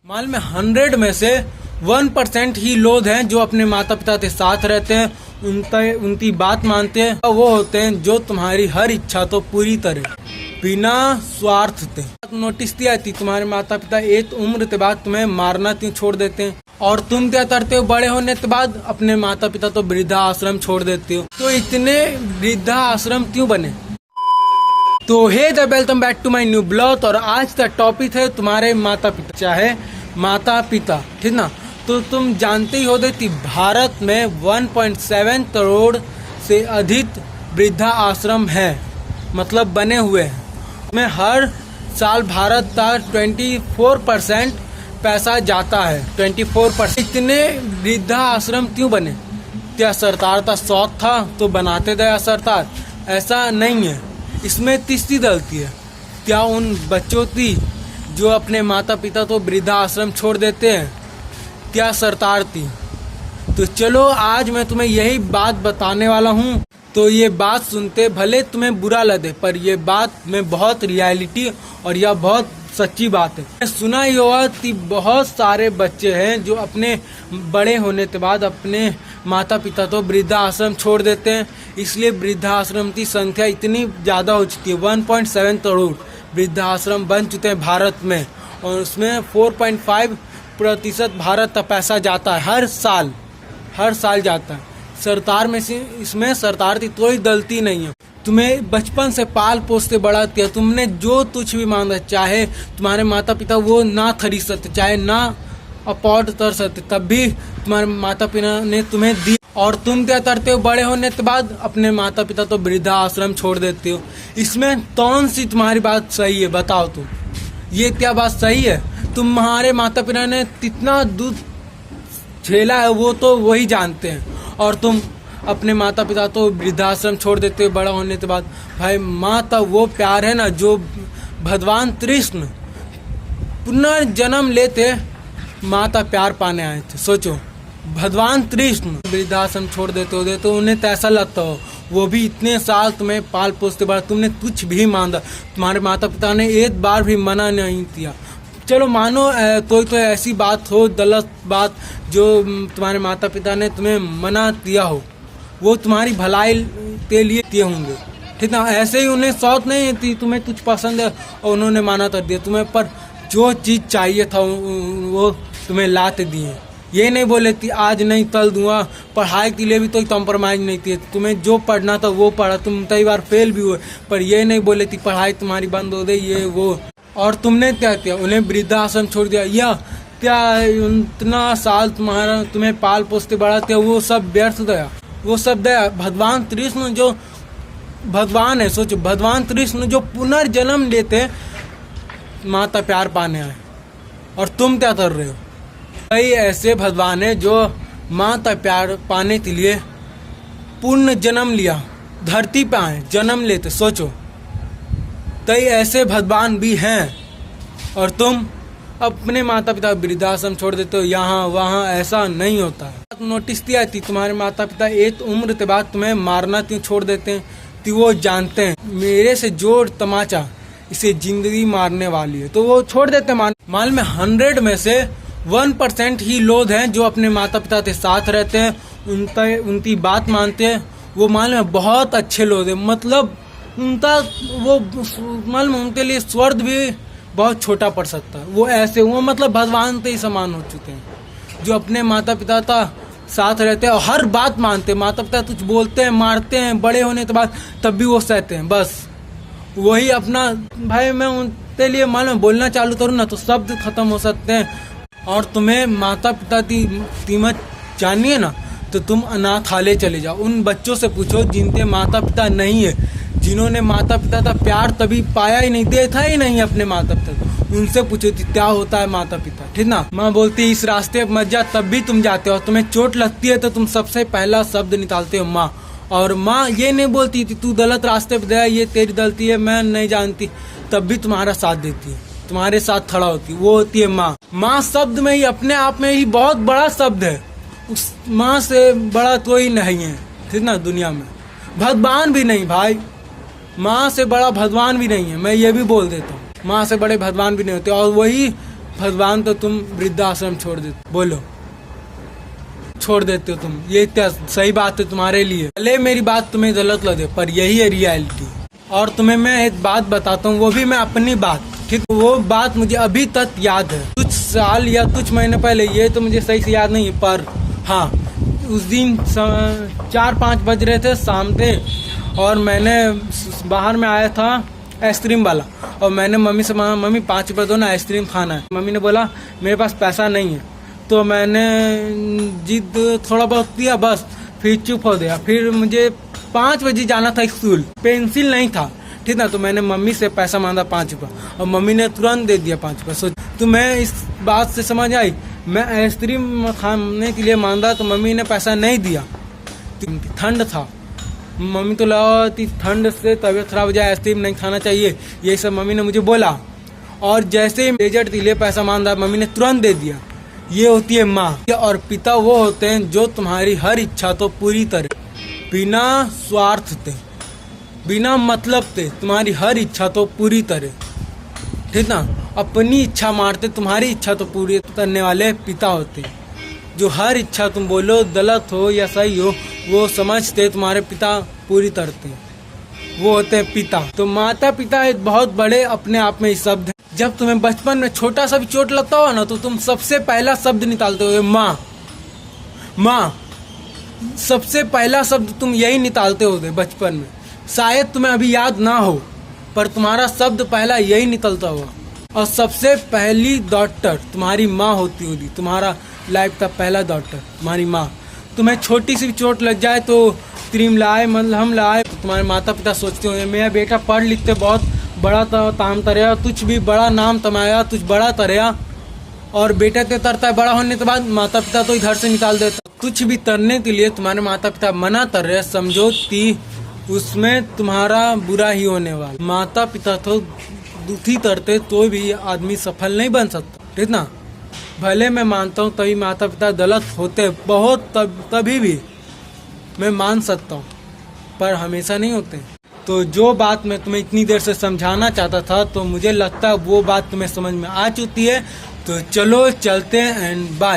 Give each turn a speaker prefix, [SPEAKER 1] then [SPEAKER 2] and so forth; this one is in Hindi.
[SPEAKER 1] माल में 100 में से 1% ही लोग हैं जो अपने माता पिता के साथ रहते हैं, उनकी बात मानते हैं। वो होते हैं जो तुम्हारी हर इच्छा तो पूरी तरह बिना स्वार्थ थे। नोटिस किया थी तुम्हारे माता पिता एक उम्र के बाद तुम्हें मारना क्यों छोड़ देते हैं, और तुम क्या करते हो बड़े होने के बाद अपने माता पिता तो वृद्धा आश्रम छोड़ देते हो। तो इतने वृद्धा आश्रम क्यों बने? तो hey the welcome back to my new blog. और आज का टॉपिक है तुम्हारे माता पिता, चाहे माता पिता, ठीक ना। तो तुम जानते ही होगे कि भारत में 1.7 करोड़ से अधिक वृद्धा आश्रम है, मतलब बने हुए हैं। में हर साल भारत का 24% पैसा जाता है, 24%। इतने वृद्धा आश्रम क्यों बने? क्या सरकार का शौक था तो बनाते गया सरकार? ऐसा नहीं है। इसमें तीसरी गलती है। क्या उन बच्चों की जो अपने माता पिता तो वृद्धा आश्रम छोड़ देते हैं, क्या सरकार थी? तो चलो आज मैं तुम्हें यही बात बताने वाला हूँ। तो ये बात सुनते भले तुम्हें बुरा लगे, पर ये बात में बहुत रियलिटी और यह बहुत सच्ची बात है। सुना ही होगा कि बहुत सारे बच्चे हैं जो अपने बड़े होने के बाद अपने माता पिता तो वृद्धा आश्रम छोड़ देते हैं। इसलिए वृद्धा आश्रम की संख्या इतनी ज़्यादा हो चुकी है। 1.7 करोड़ वृद्धा आश्रम बन चुके हैं भारत में, और उसमें 4.5% भारत का पैसा जाता है हर साल जाता है। सरकार में से इसमें सरकार की कोई गलती नहीं है। तुम्हें बचपन से पाल पोस के बड़ा किया, तुमने जो कुछ भी मांगा, चाहे तुम्हारे माता पिता वो ना खरीद सकते, चाहे ना अफोर्ड कर सकते, तब भी तुम्हारे माता पिता ने तुम्हें दी। और तुम क्या करते हो बड़े होने के बाद? अपने माता पिता तो वृद्धा आश्रम छोड़ देते हो। इसमें कौन सी तुम्हारी बात सही है, बताओ तुम। ये क्या बात सही है? तुम्हारे माता पिता ने कितना दूध झेला है वो तो वही जानते हैं, और तुम अपने माता पिता तो वृद्धाश्रम छोड़ देते हो बड़ा होने के बाद। भाई माँ का वो प्यार है ना जो भगवान कृष्ण पुनर्जन्म लेते माँ का प्यार पाने आए थे। सोचो, भगवान कृष्ण वृद्धाश्रम छोड़ देते हो तो उन्हें तो ऐसा लगता हो, वो भी इतने साल तुम्हें पाल पोसते बड़ा, तुमने कुछ भी मांगा, तुम्हारे माता पिता ने एक बार भी मना नहीं किया। चलो मानो कोई तो ऐसी बात हो, गलत बात, जो तुम्हारे माता पिता ने तुम्हें मना किया हो, वो तुम्हारी भलाई के लिए किए होंगे, ठीक ना। ऐसे ही उन्हें शौक नहीं थी, तुम्हें कुछ पसंद है और उन्होंने माना कर दिया तुम्हें, पर जो चीज़ चाहिए था वो तुम्हें ला के दिए। ये नहीं बोले कि आज नहीं कल दूंगा। पढ़ाई के लिए भी तो कॉम्प्रोमाइज़ नहीं थी, तुम्हें जो पढ़ना था वो पढ़ा, तुम कई बार फेल भी हुए, पर ये नहीं बोले कि पढ़ाई तुम्हारी बंद हो गई ये वो। और तुमने क्या किया? उन्हें वृद्धाश्रम छोड़ दिया। या क्या इतना साल तुम्हें पाल पोसते बड़ा किया, वो सब व्यर्थ गया? वो सब गया। भगवान कृष्ण जो भगवान है, सोचो, भगवान कृष्ण जो पुनर्जन्म लेते माता प्यार पाने आए, और तुम क्या कर रहे हो? कई ऐसे भगवान है जो माता प्यार पाने के लिए पूर्ण जन्म लिया, धरती पे आए, जन्म लेते। सोचो, कई ऐसे भगवान भी हैं, और तुम अपने माता पिता वृद्धाश्रम छोड़ देते हो यहाँ वहाँ। ऐसा नहीं होता है। नोटिस किया थी तुम्हारे माता पिता एक उम्र के बाद तुम्हें मारना क्यों छोड़ देते हैं? कि वो जानते हैं मेरे से जोर तमाचा इसे जिंदगी मारने वाली है, तो वो छोड़ देते हैं। माल में 100 में से 1% ही लोग हैं जो अपने माता पिता के साथ रहते हैं, उनकी बात मानते हैं। वो माल में बहुत अच्छे लोग हैं, मतलब उनका वो माल में उनके लिए स्वर्ग भी बहुत छोटा पड़ सकता है। वो ऐसे वो मतलब भगवान के ही समान हो चुके हैं जो अपने माता पिता का साथ रहते हैं और हर बात मानते हैं। माता पिता कुछ बोलते हैं, मारते हैं, बड़े होने के बाद तब भी वो सहते हैं, बस वही अपना। भाई मैं उनके लिए मालूम बोलना चालू करूँ ना तो शब्द खत्म हो सकते हैं। और तुम्हें माता पिता की कीमत जाननी है ना, तो तुम अनाथालय चले जाओ। उन बच्चों से पूछो जिनके माता पिता नहीं है, जिन्होंने माता पिता का प्यार तभी पाया ही नहीं, देखा ही नहीं अपने माता पिता, उनसे पूछो क्या होता है माता पिता, ठीक ना। माँ बोलती है इस रास्ते पर मत जा, तब भी तुम जाते हो। तुम्हें चोट लगती है तो तुम सबसे पहला शब्द निकालते हो माँ। और माँ ये नहीं बोलती थी तू गलत रास्ते पर गया, ये तेरी गलती है, मैं नहीं जानती, तब भी तुम्हारा साथ देती है, तुम्हारे साथ खड़ा होती है, वो होती है माँ। माँ शब्द में ही अपने आप में ही बहुत बड़ा शब्द है, उस माँ से बड़ा कोई नहीं है, ठीक ना, दुनिया में। भगवान भी नहीं भाई, माँ से बड़ा भगवान भी नहीं है, मैं ये भी बोल देता हूँ। माँ से बड़े भगवान भी नहीं होते। और वही भगवान तो तुम वृद्धाश्रम छोड़ देते, बोलो छोड़ देते हो तुम। ये क्या सही बात है तुम्हारे लिए? भले मेरी बात तुम्हें गलत लगे पर यही है रियलिटी। और तुम्हें मैं एक बात बताता हूँ, वो भी मैं अपनी बात, ठीक, वो बात मुझे अभी तक याद है। कुछ साल या कुछ महीने पहले, ये तो मुझे सही से याद नहीं है, पर हाँ उस दिन 4-5 बज रहे थे, शाम थे, और मैंने बाहर में आया था आइसक्रीम वाला, और मैंने मम्मी से मांगा, मम्मी 5 रुपये दो ना, आइसक्रीम खाना है। मम्मी ने बोला मेरे पास पैसा नहीं है, तो मैंने जिद थोड़ा बहुत किया, बस फिर चुप हो गया। फिर मुझे 5 बजे जाना था स्कूल, पेंसिल नहीं था, ठीक ना, तो मैंने मम्मी से पैसा मांगा 5 रुपये, और मम्मी ने तुरंत दे दिया 5 रुपये। सोच तो मैं इस बात से समझ आई, मैं आइसक्रीम खाने के लिए मांगा तो मम्मी ने पैसा नहीं दिया, ठंड था, मम्मी तो लगा ठंड से तबीयत खराब हो जाए, आइसक्रीम नहीं खाना चाहिए, ये सब मम्मी ने मुझे बोला। और जैसे ही डेजर्ट के लिए पैसा मांगा, मम्मी ने तुरंत दे दिया। ये होती है माँ। और पिता वो होते हैं जो तुम्हारी हर इच्छा तो पूरी तरह, बिना स्वार्थ के, बिना मतलब के तुम्हारी हर इच्छा तो पूरी तरह, ठीक ना, अपनी इच्छा मारते तुम्हारी इच्छा तो पूरी करने वाले पिता होते हैं। जो हर इच्छा तुम बोलो गलत हो या सही हो, वो समझते तुम्हारे पिता पूरी करते हैं, वो होते हैं पिता। तो माता पिता एक बहुत बड़े अपने आप में शब्द है। जब तुम्हें बचपन में छोटा सा भी चोट लगता हो ना, तो तुम सबसे पहला शब्द निकालते हो माँ, माँ, सबसे पहला शब्द तुम यही निकालते हो बचपन में। शायद तुम्हें अभी याद ना हो, पर तुम्हारा शब्द पहला यही निकलता होगा। और सबसे पहली डॉक्टर तुम्हारी माँ होती होगी, तुम्हारा लाइफ का पहला डॉक्टर तुम्हारी माँ। तुम्हें छोटी सी भी चोट लग जाए तो क्रीम लाए, मलहम लाए, तो तुम्हारे माता पिता सोचते होंगे मेरा बेटा पढ़ लिख के बहुत बड़ा ताम तरेगा, कुछ भी बड़ा नाम तमाया, कुछ बड़ा तरेगा। और बेटा तो तरता है, बड़ा होने के बाद माता पिता तो इधर से निकाल देता। कुछ भी तरने के लिए तुम्हारे माता पिता मना कर रहे, समझो कि उसमें तुम्हारा बुरा ही होने वाला। माता पिता तो दुखी करते तो भी आदमी सफल नहीं बन सकता, ठीक ना। भले मैं मानता हूँ तभी माता पिता गलत होते बहुत, तभी भी मैं मान सकता हूँ, पर हमेशा नहीं होते। तो जो बात मैं तुम्हें इतनी देर से समझाना चाहता था, तो मुझे लगता है वो बात तुम्हें समझ में आ चुकी है। तो चलो चलते हैं, एंड बाय।